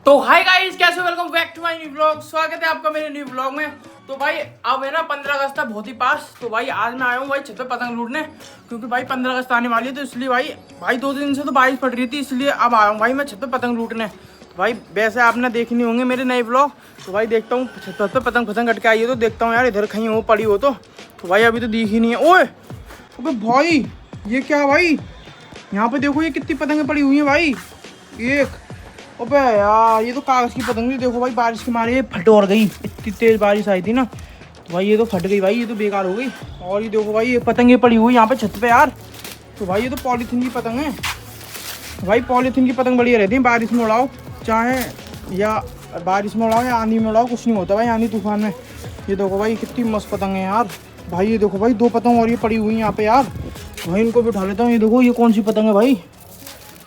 तो हाय गाइस, कैसे हो? Welcome back to my new blog. स्वागत है आपका मेरे न्यू ब्लॉग में। तो भाई अब है ना 15 अगस्त था बहुत ही पास। तो भाई आज मैं आया हूँ भाई छत पे पतंग लूटने, क्योंकि भाई 15 अगस्त आने वाली है। तो इसलिए भाई 2 दिन से तो बारिश पड़ रही थी, इसलिए अब आया हूँ भाई मैं छत पे पतंग लूटने। तो भाई वैसे आपने देखी नहीं होंगे मेरे नए ब्लॉग। तो भाई देखता हूँ छत पे पतंग पतंग कट के आई है, तो देखता हूँ यार इधर कहीं हो पड़ी हो। तो भाई अभी तो दिख ही नहीं है। ओए अबे भाई ये क्या भाई, यहाँ पे देखो ये कितनी पतंगें पड़ी हुई हैं भाई। एक अबे यार ये तो कागज़ की पतंग थी। देखो भाई बारिश के मारे ये फट और गई, इतनी तेज़ बारिश आई थी ना। तो भाई ये तो फट गई भाई, ये तो बेकार हो गई। और ये देखो भाई ये पतंगें पड़ी हुई यहाँ पे छत पे यार। तो भाई ये तो पॉलीथीन की पतंग है। भाई पॉलीथीन की पतंग बढ़िया रहती है, बारिश में उड़ाओ चाहे या बारिश में उड़ाओ या आंधी में उड़ाओ, कुछ नहीं होता भाई आंधी तूफान में। ये देखो भाई कितनी मस्त पतंग है यार। भाई ये देखो भाई 2 पतंग और ये पड़ी हुई हैं यहाँ पे यार। भाई इनको भी उठा लेता हूँ। ये देखो ये कौन सी पतंग है भाई,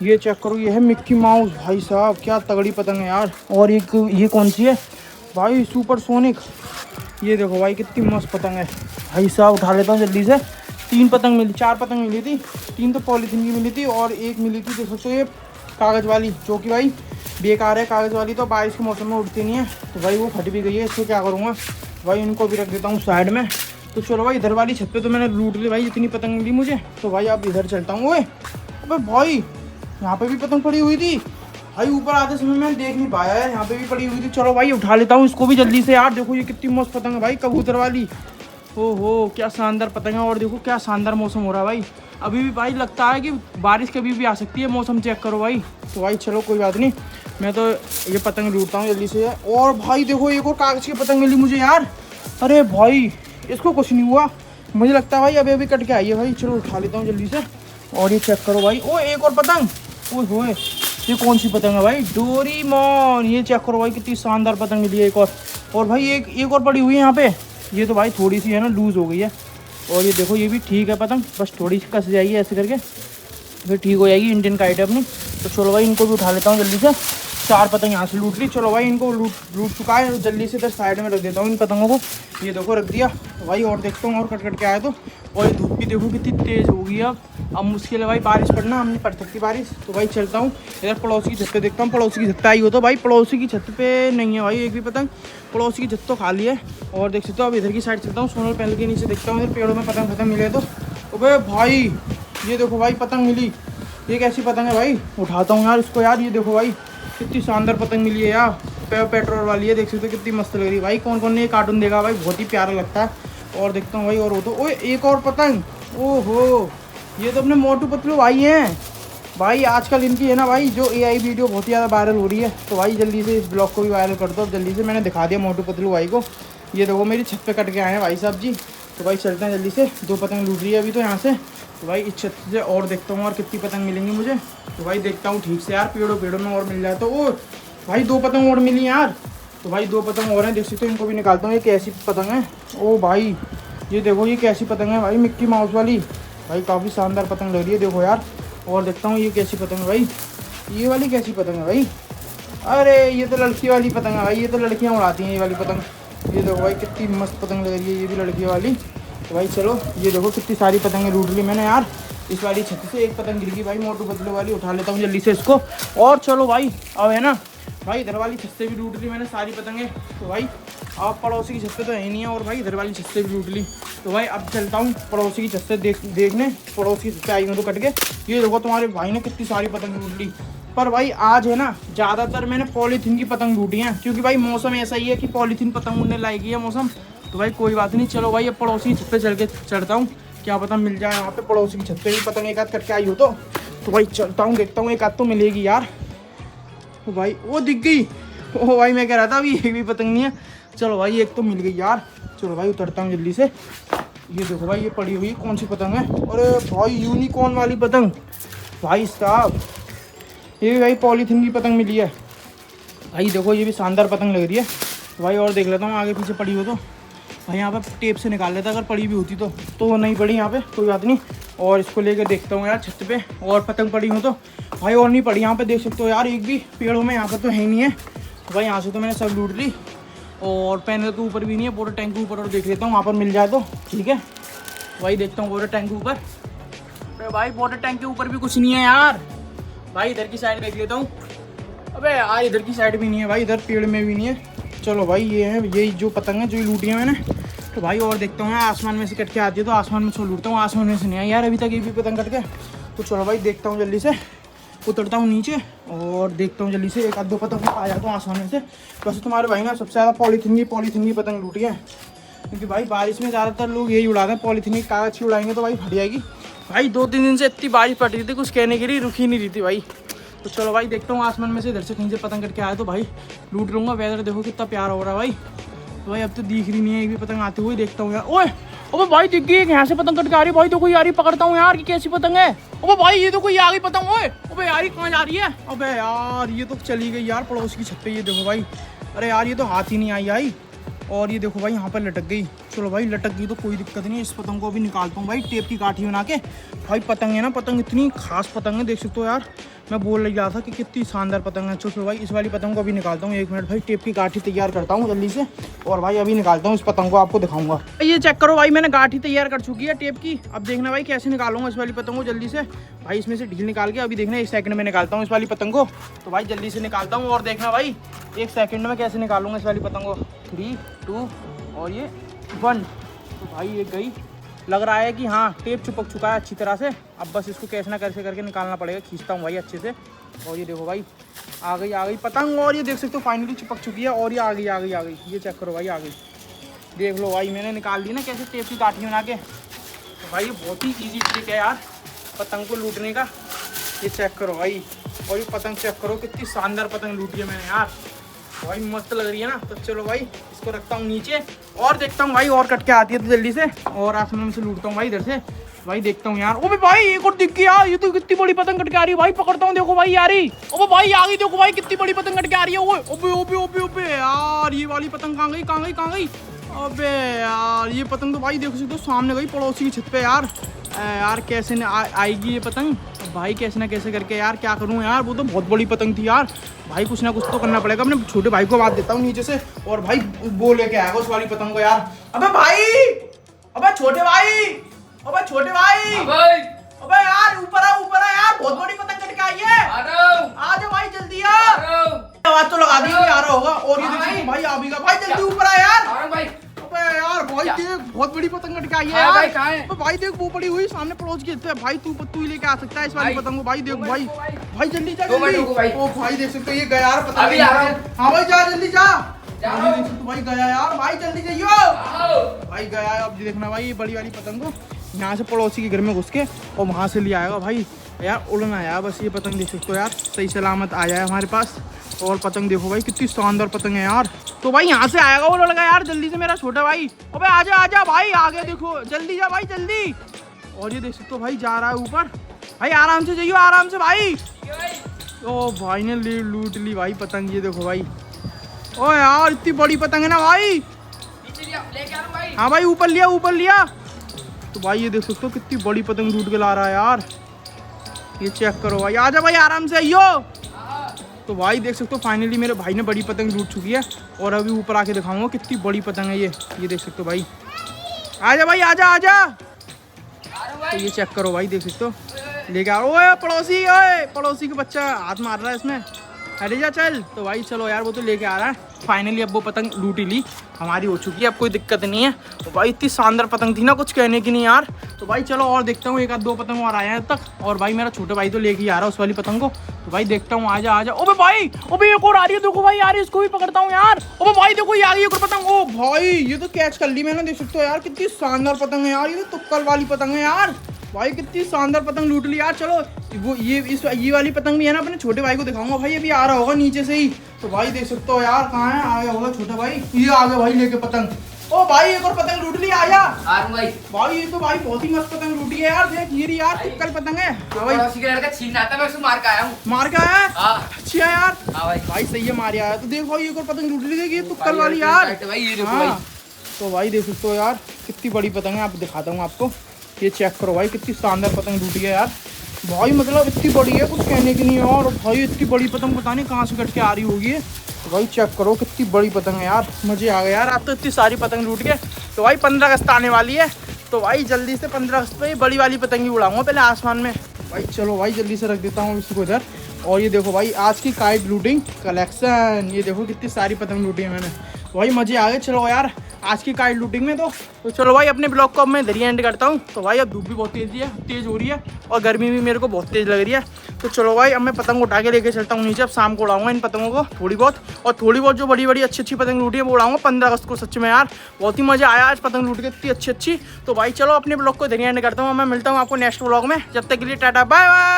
ये चेक करो, ये है मिक्की माउस। भाई साहब क्या तगड़ी पतंग है यार। और एक ये कौन सी है भाई, सुपर सोनिक। ये देखो भाई कितनी मस्त पतंग है। भाई साहब उठा लेता हूँ जल्दी से। 3 पतंग मिली, 4 पतंग मिली थी। 3 तो पॉलीथीन की मिली थी और एक मिली थी देख सकते हो ये कागज़ वाली, जो कि भाई बेकार है। कागज़ वाली तो बारिश के मौसम में उड़ती नहीं है। तो भाई वो फट भी गई है, इसको क्या करूँगा भाई, इनको भी रख देता हूँ साइड में। तो चलो भाई इधर वाली छत पे तो मैंने लूट ली भाई, इतनी पतंग मिली मुझे। तो भाई अब इधर चलता हूँ। ओए अबे भाई यहाँ पे भी पतंग पड़ी हुई थी भाई, ऊपर आते समय मैंने देख नहीं पाया है, यहाँ पे भी पड़ी हुई थी। चलो भाई उठा लेता हूँ इसको भी जल्दी से यार। देखो ये कितनी मस्त पतंग है भाई, कबूतर वाली। ओहो क्या शानदार पतंग है। और देखो क्या शानदार मौसम हो रहा है भाई। अभी भी भाई लगता है कि बारिश कभी भी आ सकती है, मौसम चेक करो भाई। तो भाई चलो कोई बात नहीं, मैं तो ये पतंग लूटता हूँ जल्दी से। और भाई देखो एक और कागज़ की पतंग मिली मुझे यार। अरे भाई इसको कुछ नहीं हुआ, मुझे लगता है भाई अभी अभी कट के आई है भाई। चलो उठा लेता हूँ जल्दी से। और ये चेक करो भाई, ओ एक और पतंग। ओए होए ये कौन सी पतंग है भाई, डोरीमोन। ये चेक करो भाई कितनी शानदार पतंग मिली है एक और भाई एक और पड़ी हुई है यहाँ पे। ये तो भाई थोड़ी सी है ना लूज़ हो गई है। और ये देखो ये भी ठीक है पतंग, बस थोड़ी सी कस जाएगी ऐसे करके, फिर ठीक हो जाएगी। इंडियन काइट है अपनी। तो चलो भाई इनको भी उठा लेता हूँ जल्दी से। 4 पतंग यहाँ से लूट ली। चलो भाई इनको लूट चुका है, जल्दी से इधर साइड में रख देता हूँ इन पतंगों को। ये देखो रख दिया। तो भाई और देखता हूँ और कट के आया तो। और ये धूप भी देखो कितनी तेज़ हो गई है। अब मुश्किल है भाई बारिश पड़ना, हम नहीं पड़ सकती बारिश। तो भाई चलता हूँ इधर पड़ोसी की छत पे देखता हूँ, पड़ोसी की छत पे आई हो। तो भाई पड़ोसी की छत पे नहीं है भाई एक भी पतंग, पड़ोसी की छत तो खाली है। और देख सकते हो अब इधर की साइड चलता हूँ, सोनल पैनल के नीचे देखता हूँ इधर पेड़ों में पतंग मिले तो। अबे भाई ये देखो भाई पतंग मिली। ये कैसी पतंग है भाई, उठाता हूँ यार इसको यार। ये देखो भाई कितनी शानदार पतंग मिली है यार, पेट्रोल वाली है। देख सकते हो कितनी मस्त लग रही है भाई। कौन कौन ने ये कार्टून देखा भाई, बहुत ही प्यारा लगता है। और देखता हूँ भाई और हो तो ओए एक और पतंग। ओहो ये तो अपने मोटू पतलू भाई हैं भाई। आजकल इनकी है ना भाई जो AI वीडियो बहुत ही ज़्यादा वायरल हो रही है। तो भाई जल्दी से इस ब्लॉग को भी वायरल कर दो अब जल्दी से। मैंने दिखा दिया मोटू पतलू भाई को। ये देखो मेरी छत पे कट के आए हैं भाई साहब जी। तो भाई चलते हैं जल्दी से, 2 पतंग लूट रही है अभी तो यहाँ से। तो भाई इस छत से और देखता हूँ और कितनी पतंग मिलेंगी मुझे। तो भाई देखता हूँ ठीक से यार, पेड़ों में और मिल जाए तो। ओ भाई 2 पतंग और मिली यार। तो भाई 2 पतंग और हैं, देख सकते हो। इनको भी निकालता हूँ। ये कैसी पतंग है, ओ भाई ये देखो ये कैसी पतंग है भाई, मिक्की माउस वाली। भाई काफ़ी शानदार पतंग लग रही है देखो यार। और देखता हूँ ये कैसी पतंग है भाई, ये वाली कैसी पतंग है भाई। अरे ये तो लड़की वाली पतंग है भाई, ये तो लड़कियाँ उड़ाती हैं ये वाली पतंग। ये देखो भाई कितनी मस्त पतंग लग रही है, ये भी लड़की वाली। तो भाई चलो ये देखो कितनी सारी पतंगें लूट ली मैंने यार। इस वाली छत से एक पतंग गिर गई भाई मोटू पतलू वाली, उठा लेता हूँ जल्दी से इसको। और चलो भाई अब है ना भाई इधर वाली छत से भी लूट ली मैंने सारी पतंगें। तो भाई अब पड़ोसी की छत पे तो है नहीं है, और भाई इधर वाली छत से भी लूट ली। तो भाई अब चलता हूँ पड़ोसी की छत से देखने, पड़ोसी की छत पे आई हूँ तो कट के। ये देखो तुम्हारे भाई ने कितनी सारी पतंग लूट ली। पर भाई आज है ना ज़्यादातर मैंने पॉलीथीन की पतंग लूटी हैं, क्योंकि भाई मौसम ऐसा ही है कि पॉलीथीन पतंग उड़ने लायक है मौसम। तो भाई कोई बात नहीं, चलो भाई अब पड़ोसी की छत पे चल के चढ़ता हूँ, क्या पता मिल जाए वहाँ पे पड़ोसी की छत पे भी पतंग एक आध कट के आई हो तो भाई चलता हूँ देखता हूँ, एक आध तो मिलेगी यार। तो भाई वो दिख गई। ओ भाई मैं कह रहा था अभी एक भी पतंग नहीं है। चलो भाई एक तो मिल गई यार। चलो भाई उतरता हूँ जल्दी से। ये देखो भाई ये पड़ी हुई कौन सी पतंग है, अरे भाई यूनिकॉर्न वाली पतंग। भाई साहब ये भी भाई पॉलीथीन की पतंग मिली है भाई। देखो ये भी शानदार पतंग लग रही है। तो भाई और देख लेता हूँ आगे पीछे पड़ी हो तो। भाई यहाँ पर टेप से निकाल लेता अगर पड़ी भी होती तो नहीं पड़ी यहाँ पे, कोई बात नहीं। और इसको लेकर देखता हूँ यार छत पे और पतंग पड़ी हूँ तो। भाई और नहीं पड़ी यहाँ पे, देख सकते हो यार एक भी पेड़ों में यहाँ पर तो है ही नहीं है। तो भाई यहाँ से तो मैंने सब लूट ली। और पैनल के ऊपर भी नहीं है, वाटर टैंक के ऊपर और देख लेता हूँ वहाँ पर मिल जाए तो ठीक है। भाई देखता हूँ वाटर टैंक के ऊपर। भाई वाटर टैंक के ऊपर भी कुछ नहीं है यार। भाई इधर की साइड देख लेता हूँ। अबे यार इधर की साइड भी नहीं है भाई, इधर पेड़ में भी नहीं है। चलो भाई ये है, यही जो पतंग है जो लूटी है मैंने। तो भाई और देखता हूँ यार, आसमान में से कट के आती है तो आसमान में से लूटता हूँ, आसमान में से नहीं आई यार अभी तक ये भी पतंग कट के। तो चलो भाई देखता हूँ, जल्दी से उतरता हूँ नीचे और देखता हूँ जल्दी से एक आध दो पतंग आ जाता हूँ आसमान में से। वैसे तुम्हारे भाई ना सबसे ज़्यादा पॉलीथीन की पतंग लूटी है, क्योंकि भाई बारिश में ज़्यादातर लोग यही उड़ाते हैं, पॉलीथीन की कागज़ की उड़ाएंगे तो भाई फट जाएगी। भाई 2-3 दिन से इतनी बारिश पड़ रही थी, कुछ कहने के लिए रुकी नहीं रही थी भाई। तो चलो भाई देखता हूँ आसमान में से इधर से कहीं से पतंग करके आया तो भाई लूट लूँगा। वेदर देखो कितना प्यारा हो रहा है भाई। तो भाई अब तो दिख रही नहीं है एक भी पतंग आती हुई, देखता हूँ यार। ओए अबे भाई दिख गई, यहाँ से पतंग कट के आ रही है भाई। तो कोई यार पकड़ता हूँ यार, कि कैसी पतंग है। अबे भाई ये तो कोई आ गई पतंग। ओए अबे यार कहाँ जा रही है। अबे यार ये तो चली गई यार पड़ोस की छत पे, ये देखो भाई। अरे यार ये तो हाथ ही नहीं आई। और ये देखो भाई यहाँ पर लटक गई। चलो भाई लटक गई तो कोई दिक्कत नहीं, इस पतंग को अभी निकालता हूँ भाई टेप की काठी बना के। भाई पतंग है ना, पतंग इतनी खास पतंग है, देख सकते हो यार। मैं बोल रहा था कि कितनी शानदार पतंग है। चलो भाई इस वाली पतंग को अभी निकालता हूँ, 1 मिनट भाई टेप की काठी तैयार करता हूँ जल्दी से। और भाई अभी निकालता हूँ इस पतंग को, आपको दिखाऊंगा। ये चेक करो भाई, मैंने गाठी तैयार कर चुकी है टेप की। अब देखना भाई कैसे निकालूंगा इस वाली पतंग को जल्दी से। भाई इसमें से ढील निकाल के अभी देखना 1 सेकंड में निकालता हूँ इस वाली पतंग को। तो भाई जल्दी से निकालता हूँ और देखना भाई 1 सेकंड में कैसे निकालूंगा इस वाली पतंग को। 3, 2 और ये 1। तो भाई ये गई, लग रहा है कि हाँ टेप चिपक चुका है अच्छी तरह से। अब बस इसको कैसे ना कैसे करके निकालना पड़ेगा। खींचता हूँ भाई अच्छे से। और ये देखो भाई आ गई पतंग। और ये देख सकते हो फाइनली चिपक चुकी है। और ये आ गई। ये चेक करो भाई आ गई, देख लो भाई मैंने निकाल दी ना कैसे टेप की काठी बना के। तो भाई ये बहुत ही ईजी ट्रिक है यार पतंग को लूटने का। ये चेक करो भाई, और ये पतंग चेक करो कितनी शानदार पतंग लूटी है मैंने यार। भाई मस्त लग रही है ना। तो चलो भाई इसको रखता हूँ नीचे और देखता हूँ भाई और कट के आती है तो जल्दी से। और आसमान से लूटता हूँ भाई इधर से। भाई देखता हूँ यार। ओबे भाई एक और दिख गई यार, ये तो कितनी बड़ी पतंग कट के आ रही है भाई। पकड़ता हूँ, देखो भाई यारी। ओबे भाई आ गई, देखो भाई कितनी बड़ी पतंग कट के आ रही है। ओबे यार ये वाली पतंग कहाँ गई। अबे यार ये पतंग तो भाई देखो सकते हो सामने गई पड़ोसी की छत पे यार। यार कैसे आएगी ये पतंग भाई, कैसे ना कैसे करके यार। क्या करूँ यार, वो तो बहुत बड़ी पतंग थी यार। भाई कुछ ना कुछ तो करना पड़ेगा। अपने छोटे भाई को बात देता हूँ नीचे से, और भाई वो लेके आएगा उस वाली पतंग को यार। अबे भाई, अबे छोटे भाई, अबे यार ऊपर आ यार, बहुत बड़ी पतंग कट के आई है। आ जा भाई जल्दी आ। आवाज तो लगा दी आ रहा होगा। और ये देखिए भाई आ भी गया भाई, जल्दी ऊपर आ यार। अबे यार भाई देख बहुत बड़ी पतंग कट के आई है यार। भाई कहाँ है? भाई देख वो पड़ी हुई सामने पड़ोस की है भाई। तू ही लेके आ सकता है इस वाली पतंग को भाई। देख भाई जल्दी जा जल्दी। ओ भाई देख सकते हो ये गया यार पतंग। हाँ भाई जा जल्दी जा। भाई गया यार, भाई जल्दी जाइयो। भाई गया है। अब देखना भाई ये बड़ी वाली पतंग को यहाँ से पड़ोसी के घर में घुस के और वहाँ से ले आएगा भाई यार। उड़ना आया बस ये पतंग, देख सकते हो यार सही सलामत आ जाए हमारे पास। और पतंग देखो भाई कितनी शानदार पतंग है यार। तो भाई यहाँ से आएगा वो लड़का यार जल्दी से, मेरा छोटा भाई। अबे आजा भाई, आ गया देखो, जल्दी जा भाई जल्दी। और ये देख सकते हो भाई जा रहा है ऊपर। भाई आराम से जाइयो, आराम से भाई। ओ भाई ने लूट ली भाई पतंग, ये देखो भाई। ओ यार इतनी बड़ी पतंग है ना भाई। हाँ भाई ऊपर लिया। तो भाई ये देख सकते हो कितनी बड़ी पतंग लूट के ला रहा है यार। ये चेक करो भाई, आजा भाई आराम से आइयो। तो भाई देख सकते हो फाइनली मेरे भाई ने बड़ी पतंग लूट चुकी है। और अभी ऊपर आके दिखाऊंगा कितनी बड़ी पतंग है ये देख सकते हो भाई। आजा भाई आजा। तो ये चेक करो भाई, देख सकते हो लेके आ। ओए पड़ोसी का बच्चा हाथ मार रहा है इसमें, अरे जा चल। तो भाई चलो यार वो तो लेके आ रहा है फाइनली। अब वो पतंग लूट ही ली, हमारी हो चुकी है, अब कोई दिक्कत नहीं है। तो भाई इतनी शानदार पतंग थी ना, कुछ कहने की नहीं यार। तो भाई चलो और देखता हूँ, 1-2 पतंग और आए हैं अब तक। और भाई मेरा छोटा भाई तो लेके ही आ रहा है उस वाली पतंग को। तो भाई देखता हूँ, आजा। ओबे भाई एक और आ रही है, देखो भाई यार इसको भी पकड़ता हूँ यार। ओबे भाई देखो ये आ गई एक और पतंग। ओ भाई ये तो कैच कर ली मैंने, देख सकते हो यार कितनी शानदार पतंग है यार। ये तो तुक्कल वाली पतंग है यार। भाई कितनी शानदार पतंग लूट ली यार। चलो वो ये वाली पतंग भी है ना, अपने छोटे भाई को दिखाऊंगा भाई। अभी आ रहा होगा नीचे से ही। तो भाई देख सकते हो यार कहाँ है, आ गया होगा छोटा भाई। ये आ गया भाई लेके पतंग। ओ भाई एक और पतंग लूट ली, आया भाई। ये तो भाई बहुत ही मस्त पतंग लूटी है यार। देख ये यार तुक्कल पतंग है। मार के आया अच्छी है यार। भाई सही है, मार आया। तो देख भाई एक और पतंग लूट ली, देखिए तुक्कल वाली यार। तो भाई देख सकते हो यार कितनी बड़ी पतंग है, आप दिखाता हूँ आपको। ये चेक करो भाई कितनी शानदार पतंग लूटी है यार। भाई मतलब इतनी बड़ी है, कुछ कहने की नहीं है। और भाई इतनी बड़ी पतंग पता नहीं कहाँ से कट के आ रही होगी। तो भाई चेक करो कितनी बड़ी पतंग है यार, मजे आ गए यार। आप तो इतनी सारी पतंग लूट गए। तो भाई 15 अगस्त आने वाली है, तो भाई जल्दी से 15 अगस्त पे बड़ी वाली पतंग ही उड़ाऊंगा पहले आसमान में। भाई चलो भाई जल्दी से रख देता हूँ इसको इधर। और ये देखो भाई आज की काइट लूटिंग कलेक्शन, ये देखो कितनी सारी पतंग लूटी है मैंने। भाई मजे आ गए। चलो यार आज की काइट लूटिंग में तो चलो भाई अपने ब्लॉग को अब मैं इधर ही एंड करता हूँ। तो भाई अब धूप भी बहुत तेज़ हो रही है और गर्मी भी मेरे को बहुत तेज़ लग रही है। तो चलो भाई अब मैं पतंग उठा के लेके चलता हूँ नीचे। अब शाम को उड़ाऊंगा इन पतंगों को थोड़ी बहुत जो बड़ी अच्छी पतंग लूटी है वो उड़ाऊंगा 15 अगस्त को। सच में यार बहुत ही मजा आया आज पतंग लूट के, इतनी अच्छी। तो भाई चलो अपने ब्लॉग को इधर ही एंड करता हूँ। मैं मिलता हूँ आपको नेक्स्ट ब्लॉग में। जब तक के लिए टाटा बाय बाय।